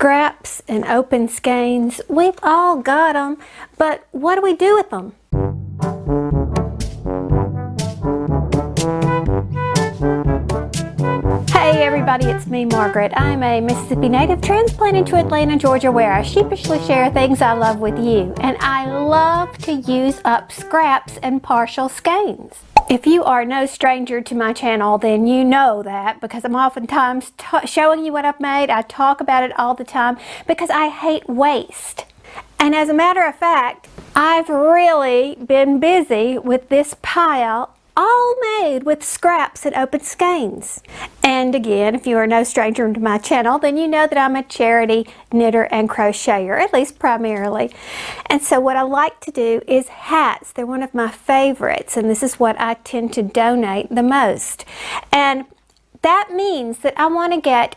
Scraps and open skeins, we've all got them, but what do we do with them? Hey everybody, it's me, Margaret. I'm a Mississippi native transplanted to Atlanta, Georgia, where I sheepishly share things I love with you. And I love to use up scraps and partial skeins. If you are no stranger to my channel, then you know that because I'm oftentimes showing you what I've made. I talk about it all the time because I hate waste. And as a matter of fact, I've really been busy with this pile all made with scraps and open skeins. And again, if you are no stranger to my channel, then you know that I'm a charity knitter and crocheter, at least primarily. And so what I like to do is hats. They're one of my favorites, and this is what I tend to donate the most. And that means that I want to get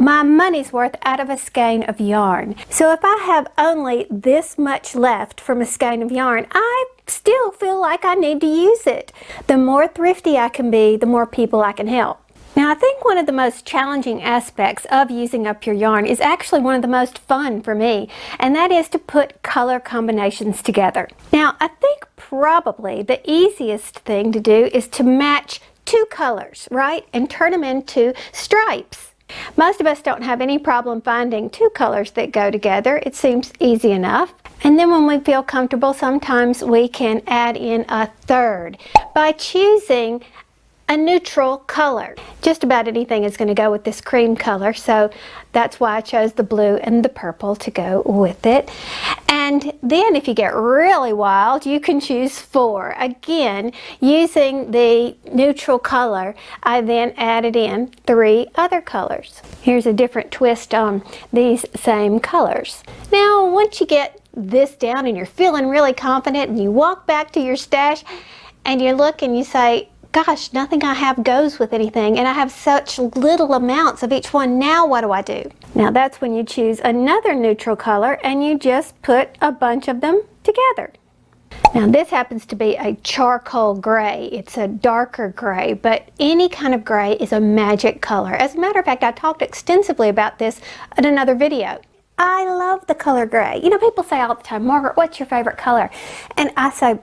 my money's worth out of a skein of yarn. So if I have only this much left from a skein of yarn, I still feel like I need to use it. The more thrifty I can be, the more people I can help. Now I think one of the most challenging aspects of using up your yarn is actually one of the most fun for me, and that is to put color combinations together. Now I think probably the easiest thing to do is to match two colors, right? And turn them into stripes. Most of us don't have any problem finding two colors that go together. It seems easy enough. And then when we feel comfortable, sometimes we can add in a third by choosing a neutral color. Just about anything is going to go with this cream color, so that's why I chose the blue and the purple to go with it. And then if you get really wild, you can choose four. Again, using the neutral color, I then added in three other colors. Here's a different twist on these same colors. Now, once you get this down and you're feeling really confident and you walk back to your stash and you look and you say, gosh, nothing I have goes with anything, and I have such little amounts of each one. Now what do I do? Now that's when you choose another neutral color and you just put a bunch of them together. Now this happens to be a charcoal gray. It's a darker gray, but any kind of gray is a magic color. As a matter of fact, I talked extensively about this in another video. I love the color gray. You know, people say all the time, Margaret, what's your favorite color? And I say,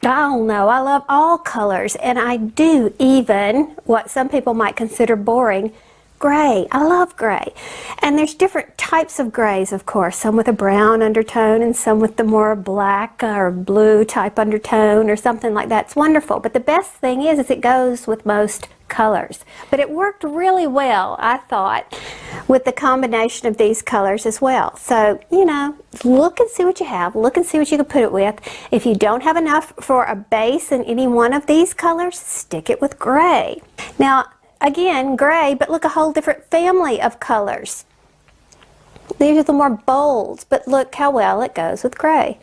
I don't know, I love all colors, and I do even what some people might consider boring, gray. I love gray. And there's different types of grays, of course, some with a brown undertone and some with the more black or blue type undertone or something like that. It's wonderful, but the best thing is it goes with most colors. But it worked really well, I thought, with the combination of these colors as well. So, you know, look and see what you have. Look and see what you can put it with. If you don't have enough for a base in any one of these colors, stick it with gray. Now, again, gray, but look, a whole different family of colors. These are the more bold, but look how well it goes with gray.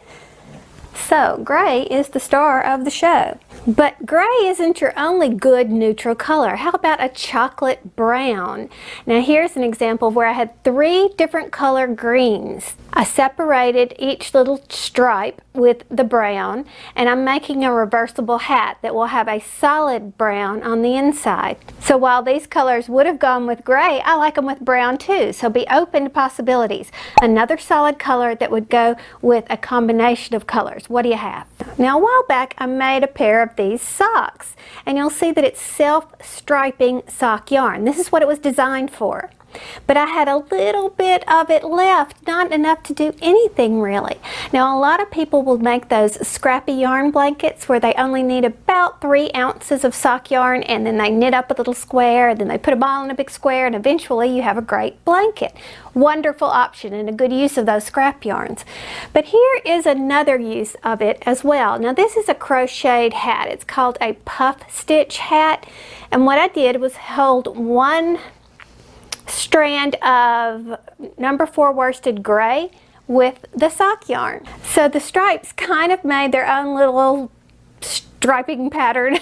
So, gray is the star of the show. But gray isn't your only good neutral color. How about a chocolate brown? Now here's an example where I had three different color greens. I separated each little stripe with the brown, and I'm making a reversible hat that will have a solid brown on the inside. So while these colors would have gone with gray, I like them with brown too. So be open to possibilities. Another solid color that would go with a combination of colors. What do you have? Now a while back I made a pair of these socks, and you'll see that it's self-striping sock yarn. This is what it was designed for. But I had a little bit of it left, not enough to do anything really. Now a lot of people will make those scrappy yarn blankets where they only need about 3 ounces of sock yarn, and then they knit up a little square, and then they put them all in a big square, and eventually you have a great blanket. Wonderful option and a good use of those scrap yarns. But here is another use of it as well. Now this is a crocheted hat. It's called a puff stitch hat, and what I did was hold one strand of number 4 worsted gray with the sock yarn. So the stripes kind of made their own little striping pattern,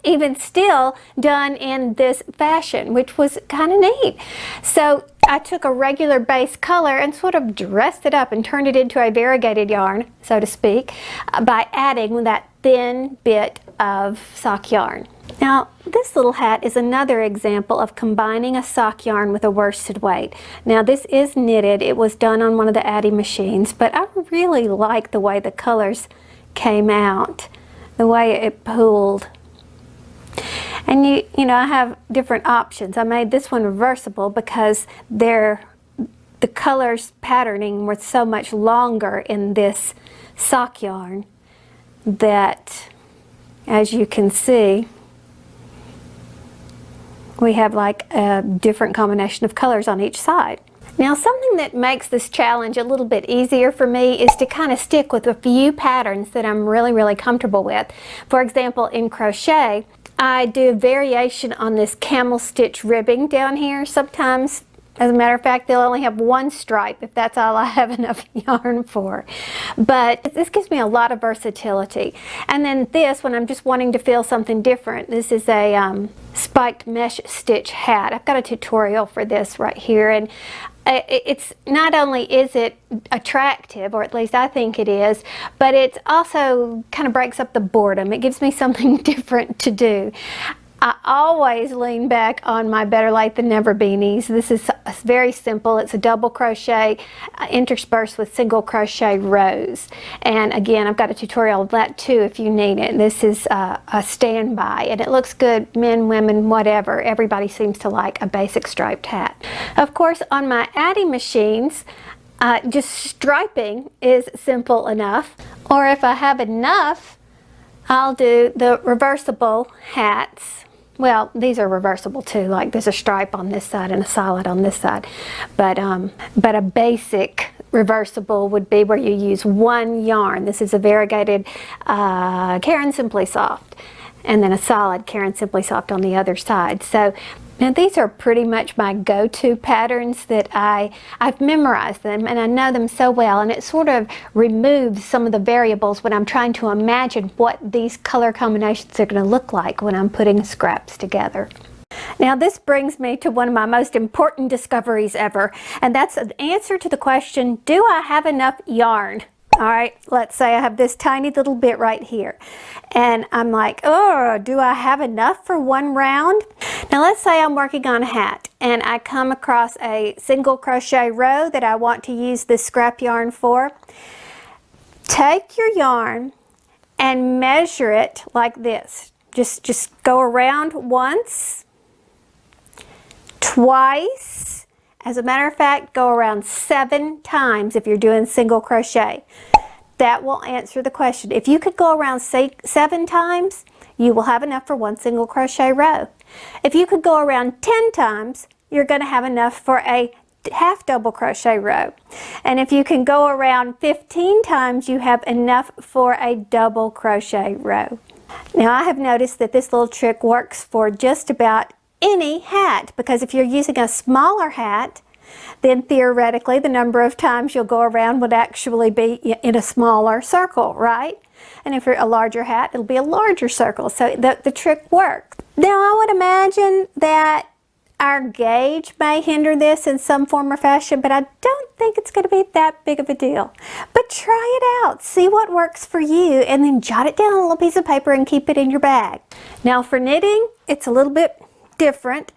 even still done in this fashion, which was kind of neat. So I took a regular base color and sort of dressed it up and turned it into a variegated yarn, so to speak, by adding that thin bit of sock yarn. Now, this little hat is another example of combining a sock yarn with a worsted weight. Now, this is knitted. It was done on one of the Addi machines, but I really like the way the colors came out, the way it pulled. And you know, I have different options. I made this one reversible because the colors patterning were so much longer in this sock yarn that, as you can see, we have like a different combination of colors on each side. Now, something that makes this challenge a little bit easier for me is to kind of stick with a few patterns that I'm really comfortable with. For example, in crochet, I do a variation on this camel stitch ribbing down here. Sometimes, as a matter of fact, they'll only have one stripe if that's all I have enough yarn for. But this gives me a lot of versatility. And then this, when I'm just wanting to feel something different, this is a spiked mesh stitch hat. I've got a tutorial for this right here, and it's not only is it attractive, or at least I think it is, but it also kind of breaks up the boredom. It gives me something different to do. I always lean back on my Better Late Than Never beanies. This is very simple. It's a double crochet interspersed with single crochet rows. And again, I've got a tutorial of that too if you need it. This is a standby, and it looks good, men, women, whatever. Everybody seems to like a basic striped hat. Of course, on my Addi machines, just striping is simple enough. Or if I have enough, I'll do the reversible hats. Well, these are reversible too, like there's a stripe on this side and a solid on this side. But a basic reversible would be where you use one yarn. This is a variegated Caron Simply Soft, and then a solid Caron Simply Soft on the other side. So now these are pretty much my go-to patterns that I've memorized them and I know them so well, and it sort of removes some of the variables when I'm trying to imagine what these color combinations are going to look like when I'm putting scraps together. Now this brings me to one of my most important discoveries ever, and that's an answer to the question, do I have enough yarn? Alright, let's say I have this tiny little bit right here, and I'm like, oh, do I have enough for one round? Now let's say I'm working on a hat and I come across a single crochet row that I want to use this scrap yarn for. Take your yarn and measure it like this. Just go around once, twice. As a matter of fact, go around 7 times if you're doing single crochet. That will answer the question. If you could go around 7 times, you will have enough for one single crochet row. If you could go around 10 times, you're going to have enough for a half double crochet row. And if you can go around 15 times, you have enough for a double crochet row. Now I have noticed that this little trick works for just about any hat, because if you're using a smaller hat, then theoretically the number of times you'll go around would actually be in a smaller circle, right? And if you're a larger hat, it'll be a larger circle. So the trick works. Now I would imagine that our gauge may hinder this in some form or fashion, but I don't think it's going to be that big of a deal. But try it out, see what works for you, and then jot it down on a little piece of paper and keep it in your bag. Now for knitting, it's a little bit different,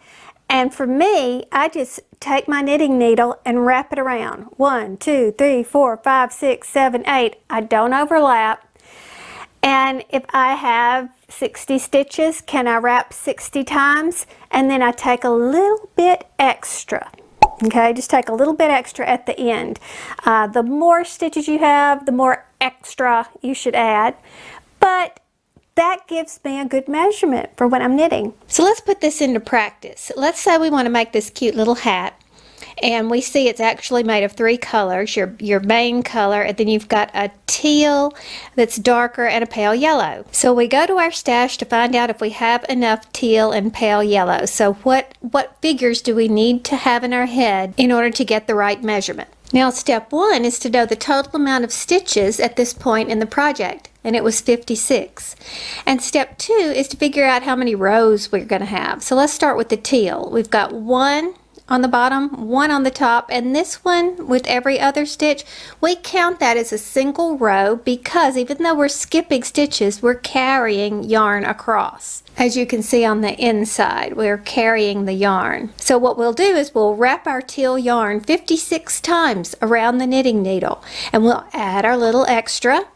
and for me, I just take my knitting needle and wrap it around. 1, 2, 3, 4, 5, 6, 7, 8. I don't overlap. And if I have 60 stitches, can I wrap 60 times? And then I take a little bit extra. Okay, just take a little bit extra at the end. The more stitches you have, the more extra you should add. But that gives me a good measurement for when I'm knitting. So let's put this into practice. Let's say we want to make this cute little hat, and we see it's actually made of 3 colors, your main color, and then you've got a teal that's darker and a pale yellow. So we go to our stash to find out if we have enough teal and pale yellow. So what figures do we need to have in our head in order to get the right measurement? Now step 1 is to know the total amount of stitches at this point in the project, and it was 56. And step 2 is to figure out how many rows we're going to have. So let's start with the teal. We've got 1 on the bottom, one on the top, and this one with every other stitch, we count that as a single row because even though we're skipping stitches, we're carrying yarn across. As you can see on the inside, we're carrying the yarn. So what we'll do is we'll wrap our teal yarn 56 times around the knitting needle, and we'll add our little extra,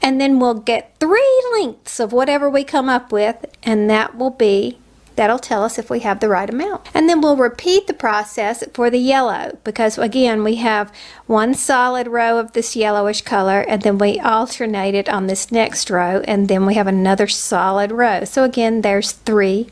and then we'll get 3 lengths of whatever we come up with, and that'll tell us if we have the right amount. And then we'll repeat the process for the yellow because again we have one solid row of this yellowish color and then we alternate it on this next row and then we have another solid row. So again there's 3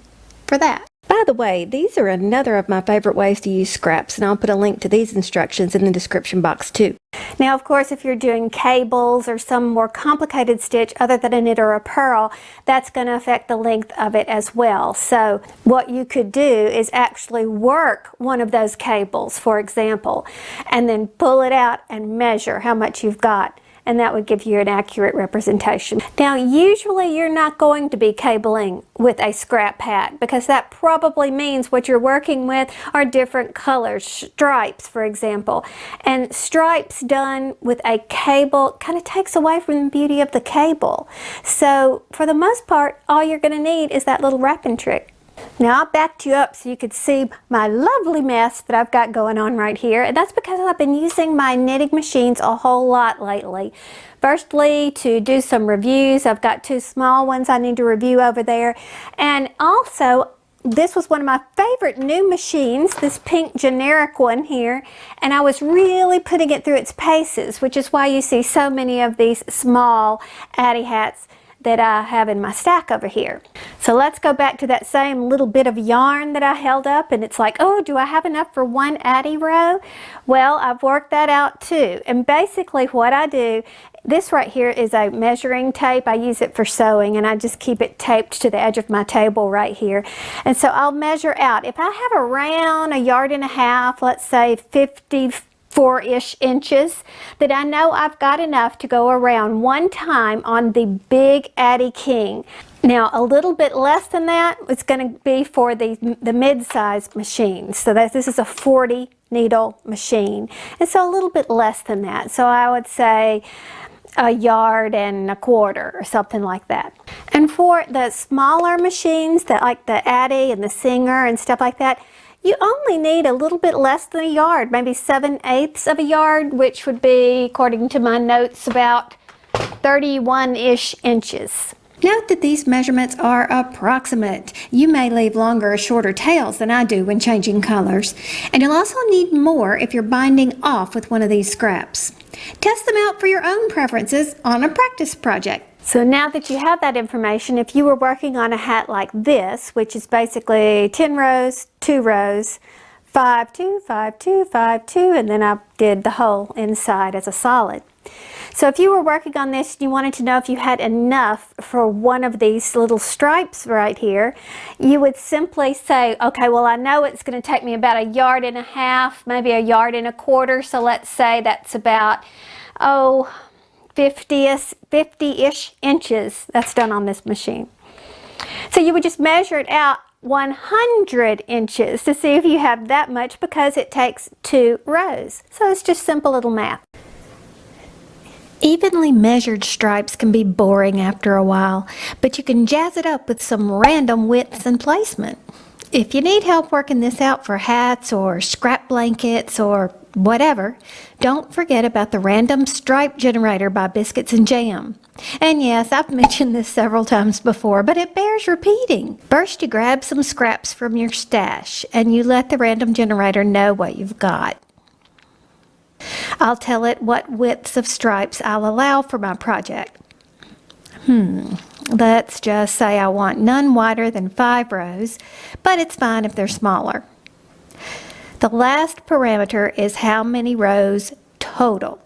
for that. By the way, these are another of my favorite ways to use scraps, and I'll put a link to these instructions in the description box too. Now, of course, if you're doing cables or some more complicated stitch other than a knit or a purl, that's going to affect the length of it as well. So what you could do is actually work one of those cables, for example, and then pull it out and measure how much you've got. And that would give you an accurate representation. Now, usually you're not going to be cabling with a scrap hat because that probably means what you're working with are different colors, stripes, for example. And stripes done with a cable kind of takes away from the beauty of the cable. So for the most part, all you're going to need is that little wrapping trick. Now, I backed you up so you could see my lovely mess that I've got going on right here. And that's because I've been using my knitting machines a whole lot lately. Firstly, to do some reviews. I've got 2 small ones I need to review over there. And also, this was one of my favorite new machines, this pink generic one here. And I was really putting it through its paces, which is why you see so many of these small Addy hats that I have in my stack over here. So let's go back to that same little bit of yarn that I held up, and it's like, oh, do I have enough for 1 Addy row? Well, I've worked that out too. And basically what I do, this right here is a measuring tape. I use it for sewing, and I just keep it taped to the edge of my table right here. And so I'll measure out. If I have around 1.5 yards, let's say 54-ish inches, that I know I've got enough to go around one time on the big Addy King. Now, a little bit less than that, it's going to be for the mid-sized machine. So this is a 40 needle machine. And so a little bit less than that. So I would say 1.25 yards or something like that. And for the smaller machines, that like the Addy and the Singer and stuff like that, you only need a little bit less than 1 yard, maybe 7/8 of a yard, which would be, according to my notes, about 31-ish inches. Note that these measurements are approximate. You may leave longer or shorter tails than I do when changing colors, and you'll also need more if you're binding off with one of these scraps. Test them out for your own preferences on a practice project. So now that you have that information, if you were working on a hat like this, which is basically 10 rows, 2 rows, 5, 2, 5, 2, 5, 2, and then I did the whole inside as a solid. So if you were working on this and you wanted to know if you had enough for one of these little stripes right here, you would simply say, okay, well, I know it's going to take me about 1.5 yards, maybe 1.25 yards. So let's say that's about, 50-ish inches. That's done on this machine. So you would just measure it out 100 inches to see if you have that much, because it takes 2 rows. So it's just simple little math. Evenly measured stripes can be boring after a while, but you can jazz it up with some random widths and placement. If you need help working this out for hats or scrap blankets or whatever, don't forget about the random stripe generator by Biscuits and Jam. And yes, I've mentioned this several times before, but it bears repeating. First, you grab some scraps from your stash and you let the random generator know what you've got. I'll tell it what widths of stripes I'll allow for my project. Let's just say I want none wider than 5 rows, but it's fine if they're smaller. The last parameter is how many rows total.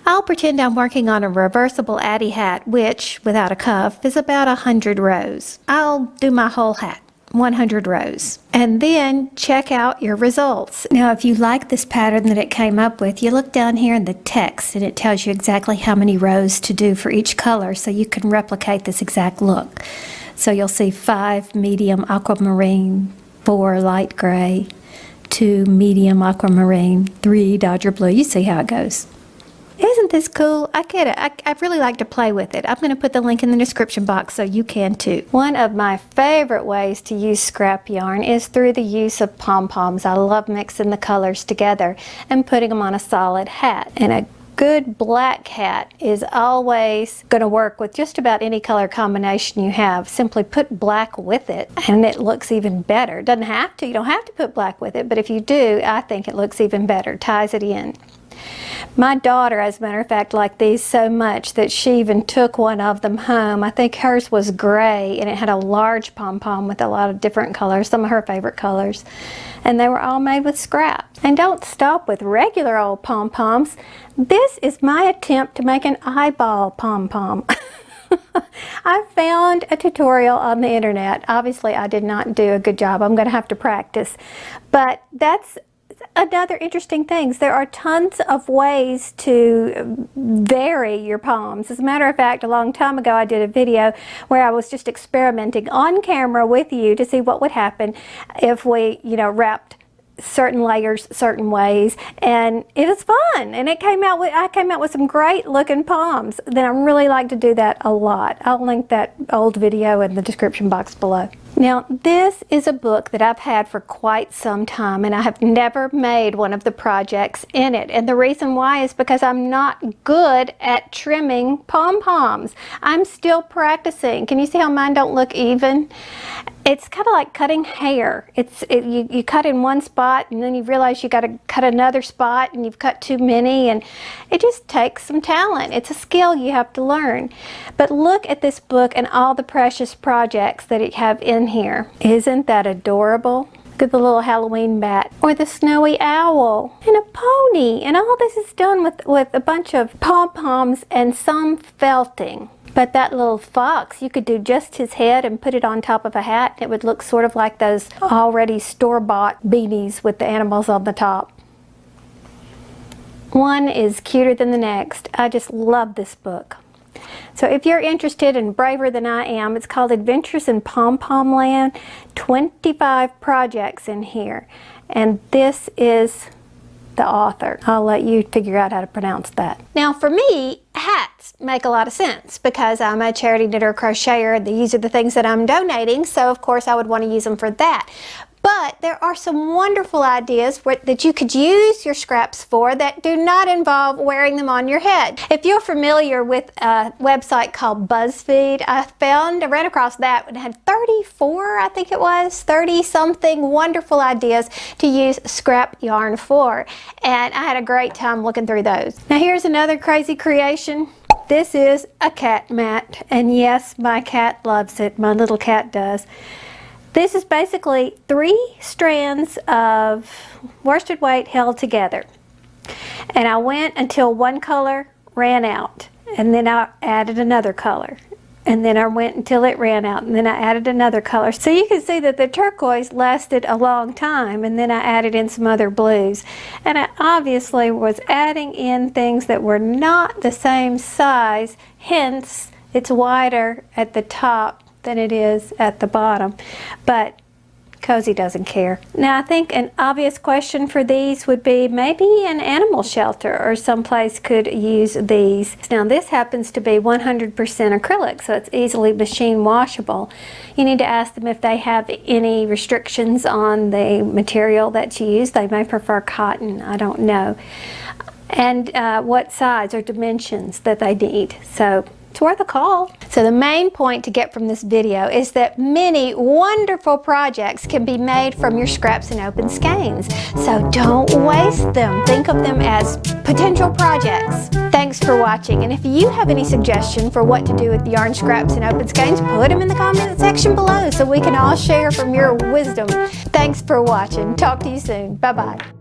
I'll pretend I'm working on a reversible Addy hat, which, without a cuff, is about 100 rows. I'll do my whole hat, 100 rows. And then check out your results. Now, if you like this pattern that it came up with, you look down here in the text and it tells you exactly how many rows to do for each color, so you can replicate this exact look. So you'll see 5 medium aquamarine, 4 light gray, to medium aquamarine, 3 Dodger blue. You see how it goes. Isn't this cool? I get it. I really like to play with it. I'm going to put the link in the description box so you can too. One of my favorite ways to use scrap yarn is through the use of pom-poms. I love mixing the colors together and putting them on a solid hat. And a good black hat is always going to work with just about any color combination you have. Simply put black with it and it looks even better. Doesn't have to. You don't have to put black with it, but if you do, I think it looks even better. Ties it in. My daughter, as a matter of fact, liked these so much that she even took one of them home. I think hers was gray and it had a large pom-pom with a lot of different colors, some of her favorite colors. And they were all made with scrap. And don't stop with regular old pom-poms. This is my attempt to make an eyeball pom-pom. I found a tutorial on the internet. Obviously, I did not do a good job. I'm going to have to practice. But that's another interesting thing. There are tons of ways to vary your poms. As a matter of fact, a long time ago I did a video where I was just experimenting on camera with you to see what would happen if we, wrapped certain layers certain ways, and it was fun, and I came out with some great looking poms. Then I really like to do that a lot. I'll link that old video in the description box below. Now, this is a book that I've had for quite some time, and I have never made one of the projects in it. And the reason why is because I'm not good at trimming pom-poms. I'm still practicing. Can you see how mine don't look even? It's kind of like cutting hair. You cut in one spot and then you realize you got to cut another spot and you've cut too many, and it just takes some talent. It's a skill you have to learn. But look at this book and all the precious projects that it have in here. Isn't that adorable? Look at the little Halloween bat, or the snowy owl, and a pony, and all this is done with a bunch of pom-poms and some felting. But that little fox, you could do just his head and put it on top of a hat. It would look sort of like those already store-bought beanies with the animals on the top. One is cuter than the next. I just love this book. So if you're interested and braver than I am, it's called Adventures in Pom-Pom Land. 25 projects in here. And this is the author. I'll let you figure out how to pronounce that. Now for me, hats make a lot of sense because I'm a charity knitter crocheter. These are the things that I'm donating, so of course I would want to use them for that. But there are some wonderful ideas that you could use your scraps for that do not involve wearing them on your head. If you're familiar with a website called BuzzFeed, I ran across that and had 34, I think it was, 30-something wonderful ideas to use scrap yarn for. And I had a great time looking through those. Now here's another crazy creation. This is a cat mat, and yes, my cat loves it. My little cat does. This is basically 3 strands of worsted weight held together. And I went until one color ran out, and then I added another color. And then I went until it ran out, and then I added another color. So you can see that the turquoise lasted a long time, and then I added in some other blues. And I obviously was adding in things that were not the same size, hence it's wider at the top than it is at the bottom, but Cozy doesn't care. Now I think an obvious question for these would be maybe an animal shelter or someplace could use these. Now this happens to be 100% acrylic, so it's easily machine washable. You need to ask them if they have any restrictions on the material that you use. They may prefer cotton, I don't know. And what size or dimensions that they need. So it's worth a call. So the main point to get from this video is that many wonderful projects can be made from your scraps and open skeins. So don't waste them. Think of them as potential projects. Thanks for watching, and if you have any suggestion for what to do with yarn scraps and open skeins, put them in the comment section below so we can all share from your wisdom. Thanks for watching. Talk to you soon. Bye-bye.